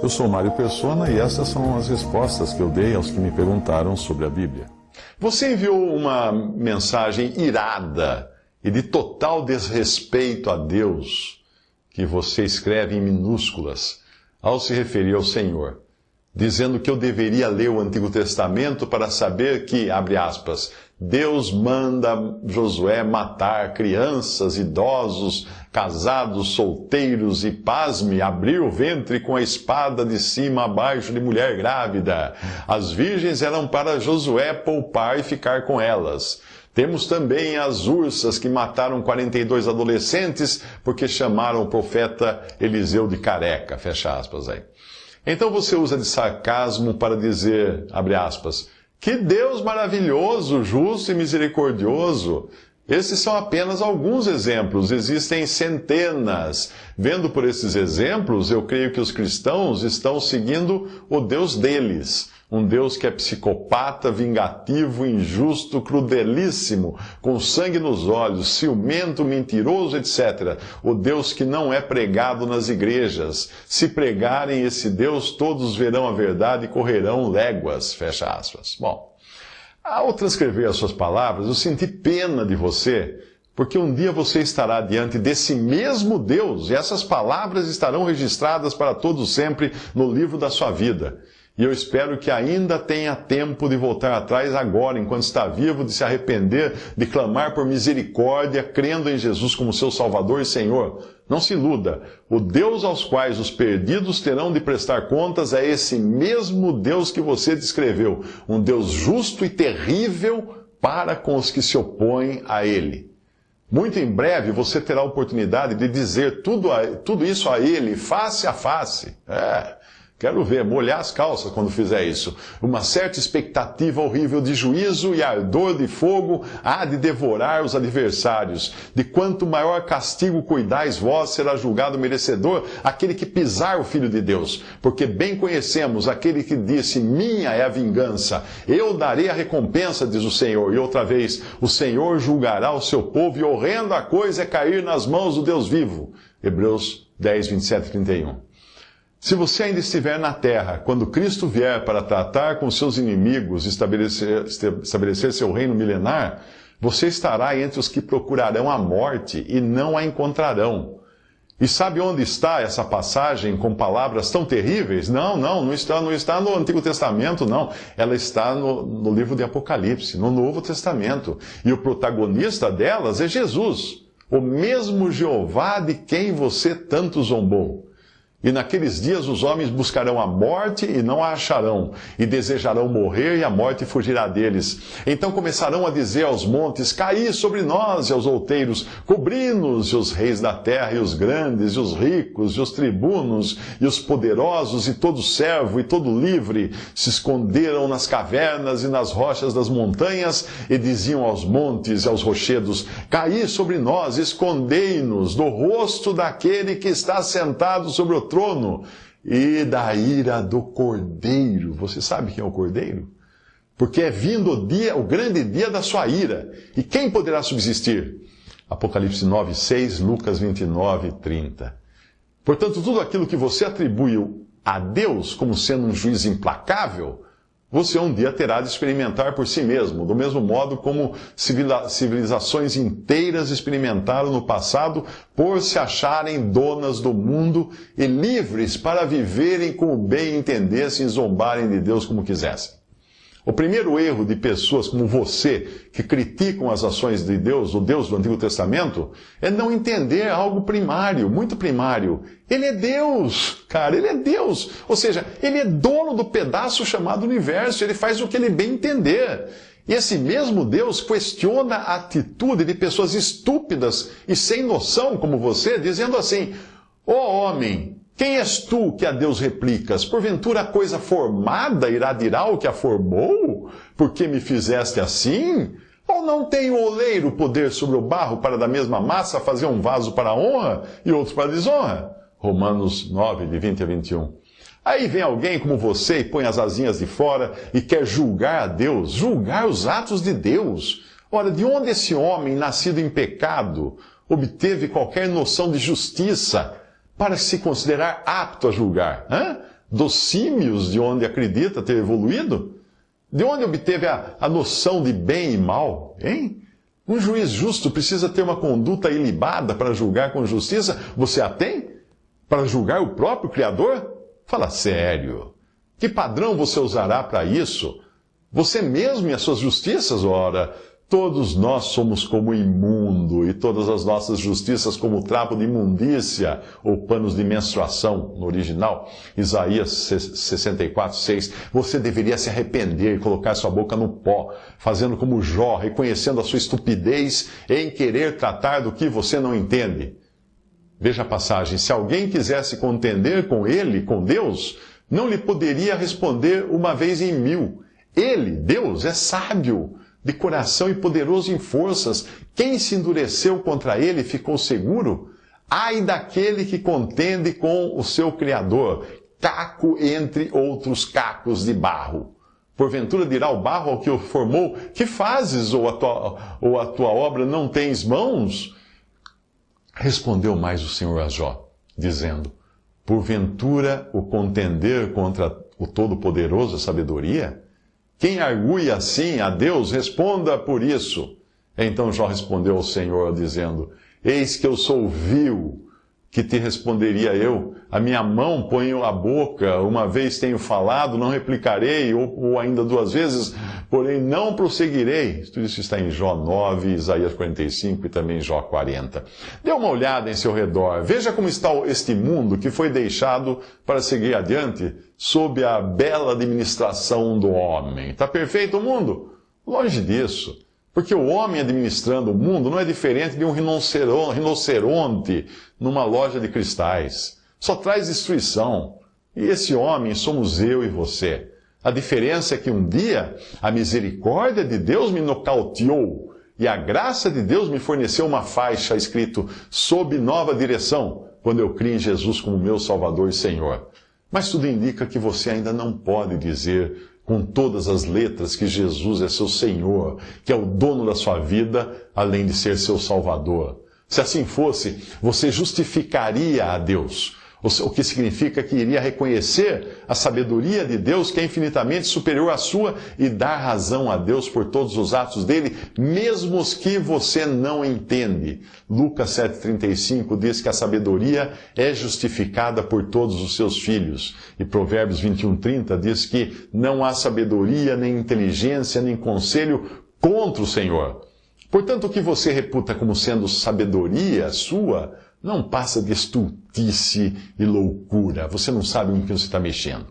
Eu sou Mário Persona e essas são as respostas que eu dei aos que me perguntaram sobre a Bíblia. Você enviou uma mensagem irada e de total desrespeito a Deus, que você escreve em minúsculas, ao se referir ao Senhor, dizendo que eu deveria ler o Antigo Testamento para saber que, abre aspas, Deus manda Josué matar crianças, idosos, casados, solteiros e, pasme, abrir o ventre com a espada de cima a baixo de mulher grávida. As virgens eram para Josué poupar e ficar com elas. Temos também as ursas que mataram 42 adolescentes porque chamaram o profeta Eliseu de careca, fecha aspas aí. Então você usa de sarcasmo para dizer, abre aspas, que Deus maravilhoso, justo e misericordioso. Esses são apenas alguns exemplos, existem centenas. Vendo por esses exemplos, eu creio que os cristãos estão seguindo o Deus deles. Um Deus que é psicopata, vingativo, injusto, crudelíssimo, com sangue nos olhos, ciumento, mentiroso, etc. O Deus que não é pregado nas igrejas. Se pregarem esse Deus, todos verão a verdade e correrão léguas. Fecha aspas. Bom, ao transcrever as suas palavras, eu senti pena de você, porque um dia você estará diante desse mesmo Deus e essas palavras estarão registradas para todos sempre no livro da sua vida. E eu espero que ainda tenha tempo de voltar atrás agora, enquanto está vivo, de se arrepender, de clamar por misericórdia, crendo em Jesus como seu Salvador e Senhor. Não se iluda, o Deus aos quais os perdidos terão de prestar contas é esse mesmo Deus que você descreveu, um Deus justo e terrível para com os que se opõem a Ele. Muito em breve você terá a oportunidade de dizer tudo isso a Ele, face a face. Quero ver, molhar as calças quando fizer isso. Uma certa expectativa horrível de juízo e ardor de fogo há de devorar os adversários. De quanto maior castigo cuidais vós, será julgado merecedor aquele que pisar o Filho de Deus. Porque bem conhecemos aquele que disse, minha é a vingança, eu darei a recompensa, diz o Senhor. E outra vez, o Senhor julgará o seu povo e horrenda coisa é cair nas mãos do Deus vivo. Hebreus 10, 27 e 31. Se você ainda estiver na terra, quando Cristo vier para tratar com seus inimigos e estabelecer seu reino milenar, você estará entre os que procurarão a morte e não a encontrarão. E sabe onde está essa passagem com palavras tão terríveis? Não está no Antigo Testamento, não. Ela está no livro de Apocalipse, no Novo Testamento. E o protagonista delas é Jesus, o mesmo Jeová de quem você tanto zombou. E naqueles dias os homens buscarão a morte e não a acharão, e desejarão morrer e a morte fugirá deles. Então começarão a dizer aos montes, caí sobre nós, e aos outeiros, cobri-nos, e os reis da terra, e os grandes, e os ricos, e os tribunos, e os poderosos, e todo servo, e todo livre, se esconderam nas cavernas e nas rochas das montanhas, e diziam aos montes e aos rochedos, caí sobre nós, escondei-nos do rosto daquele que está sentado sobre o trono e da ira do Cordeiro. Você sabe quem é o Cordeiro? Porque é vindo o grande dia da sua ira. E quem poderá subsistir? Apocalipse 9, 6, Lucas 29, 30. Portanto, tudo aquilo que você atribuiu a Deus como sendo um juiz implacável, você um dia terá de experimentar por si mesmo, do mesmo modo como civilizações inteiras experimentaram no passado por se acharem donas do mundo e livres para viverem como bem entendessem e zombarem de Deus como quisessem. O primeiro erro de pessoas como você, que criticam as ações de Deus, o Deus do Antigo Testamento, é não entender algo primário, muito primário. Ele é Deus, cara, ele é Deus. Ou seja, ele é dono do pedaço chamado universo, ele faz o que ele bem entender. E esse mesmo Deus questiona a atitude de pessoas estúpidas e sem noção como você, dizendo assim, ó homem, quem és tu que a Deus replicas? Porventura a coisa formada irá dirá o que a formou? Por que me fizeste assim? Ou não tem o oleiro poder sobre o barro para da mesma massa fazer um vaso para a honra e outro para a desonra? Romanos 9, de 20 a 21. Aí vem alguém como você e põe as asinhas de fora e quer julgar a Deus, julgar os atos de Deus. Ora, de onde esse homem, nascido em pecado, obteve qualquer noção de justiça? para se considerar apto a julgar? Dos símios de onde acredita ter evoluído? De onde obteve a noção de bem e mal? Hein? Um juiz justo precisa ter uma conduta ilibada para julgar com justiça. Você a tem? Para julgar o próprio Criador? Fala sério. Que padrão você usará para isso? Você mesmo e as suas justiças? Ora, todos nós somos como imundo, e todas as nossas justiças como trapo de imundícia, ou panos de menstruação, no original. Isaías 64:6. Você deveria se arrepender e colocar sua boca no pó, fazendo como Jó, reconhecendo a sua estupidez em querer tratar do que você não entende. Veja a passagem. Se alguém quisesse contender com ele, com Deus, não lhe poderia responder uma vez em 1000. Ele, Deus, é sábio, de coração e poderoso em forças. Quem se endureceu contra ele ficou seguro? Ai daquele que contende com o seu Criador, caco entre outros cacos de barro. Porventura dirá o barro ao que o formou: que fazes, ou a tua obra não tens mãos? Respondeu mais o Senhor a Jó, dizendo: porventura o contender contra o Todo-Poderoso é sabedoria? Quem argue assim a Deus, responda por isso. Então Jó respondeu ao Senhor, dizendo: eis que eu sou vil, que te responderia eu? A minha mão ponho à boca, uma vez tenho falado, não replicarei, ou ainda 2 vezes, porém não prosseguirei. Tudo isso está em Jó 9, Isaías 45 e também Jó 40. Dê uma olhada em seu redor, veja como está este mundo que foi deixado para seguir adiante sob a bela administração do homem. Está perfeito o mundo? Longe disso. Porque o homem administrando o mundo não é diferente de um rinoceronte numa loja de cristais. Só traz destruição. E esse homem somos eu e você. A diferença é que um dia a misericórdia de Deus me nocauteou e a graça de Deus me forneceu uma faixa escrito sob nova direção, quando eu criei em Jesus como meu Salvador e Senhor. Mas tudo indica que você ainda não pode dizer com todas as letras que Jesus é seu Senhor, que é o dono da sua vida, além de ser seu Salvador. Se assim fosse, você justificaria a Deus, o que significa que iria reconhecer a sabedoria de Deus, que é infinitamente superior à sua, e dar razão a Deus por todos os atos dele, mesmo os que você não entende. Lucas 7,35 diz que a sabedoria é justificada por todos os seus filhos. E Provérbios 21,30 diz que não há sabedoria, nem inteligência, nem conselho contra o Senhor. Portanto, o que você reputa como sendo sabedoria sua, não passa de estultice e loucura. Você não sabe com que você está mexendo.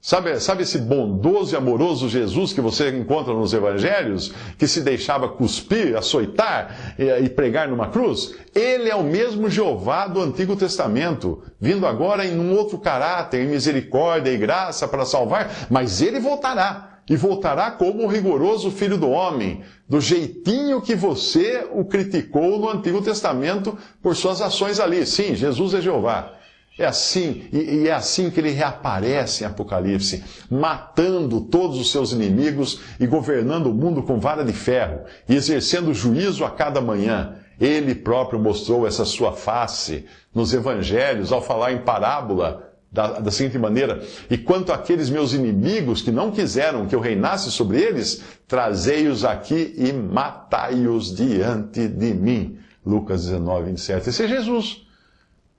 Sabe esse bondoso e amoroso Jesus que você encontra nos evangelhos, que se deixava cuspir, açoitar e pregar numa cruz? Ele é o mesmo Jeová do Antigo Testamento, vindo agora em um outro caráter, em misericórdia e graça para salvar, mas ele voltará. E voltará como o rigoroso Filho do Homem, do jeitinho que você o criticou no Antigo Testamento por suas ações ali. Sim, Jesus é Jeová. É assim, e é assim que ele reaparece em Apocalipse, matando todos os seus inimigos e governando o mundo com vara de ferro, e exercendo juízo a cada manhã. Ele próprio mostrou essa sua face nos evangelhos, ao falar em parábola, da seguinte maneira: e quanto àqueles meus inimigos que não quiseram que eu reinasse sobre eles, trazei-os aqui e matai-os diante de mim. Lucas 19:27. Esse é Jesus.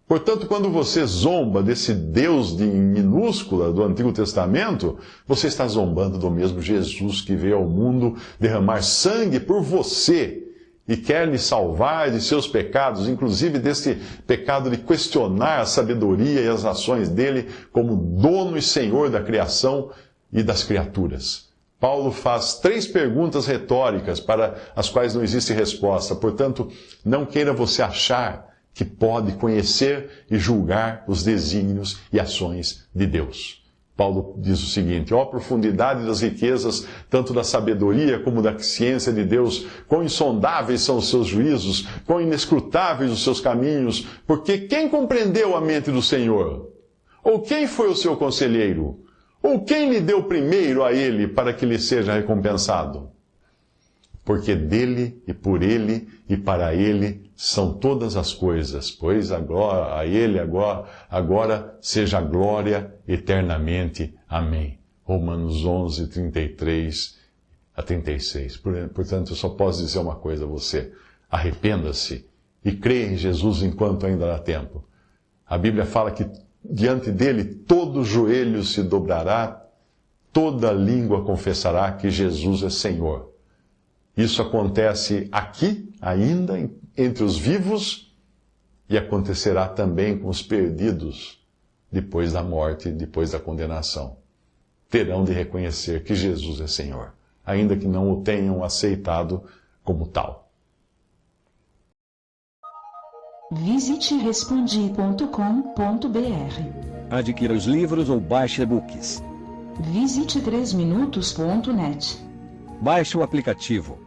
Portanto, quando você zomba desse Deus de minúscula do Antigo Testamento, você está zombando do mesmo Jesus que veio ao mundo derramar sangue por você e quer lhe salvar de seus pecados, inclusive desse pecado de questionar a sabedoria e as ações dele como dono e senhor da criação e das criaturas. Paulo faz 3 perguntas retóricas para as quais não existe resposta. Portanto, não queira você achar que pode conhecer e julgar os desígnios e ações de Deus. Paulo diz o seguinte: ó profundidade das riquezas, tanto da sabedoria como da ciência de Deus, quão insondáveis são os seus juízos, quão inescrutáveis os seus caminhos, porque quem compreendeu a mente do Senhor? Ou quem foi o seu conselheiro? Ou quem lhe deu primeiro a ele para que lhe seja recompensado? porque dele e por ele e para ele são todas as coisas, pois agora, a ele agora seja a glória eternamente. Amém. Romanos 11, 33 a 36. Portanto, eu só posso dizer uma coisa a você: arrependa-se e creia em Jesus enquanto ainda dá tempo. A Bíblia fala que diante dele todo joelho se dobrará, toda língua confessará que Jesus é Senhor. Isso acontece aqui, ainda, entre os vivos, e acontecerá também com os perdidos, depois da morte, depois da condenação. Terão de reconhecer que Jesus é Senhor, ainda que não o tenham aceitado como tal. Visite respondi.com.br. Adquira os livros ou baixe e-books. Visite 3minutos.net. Baixe o aplicativo.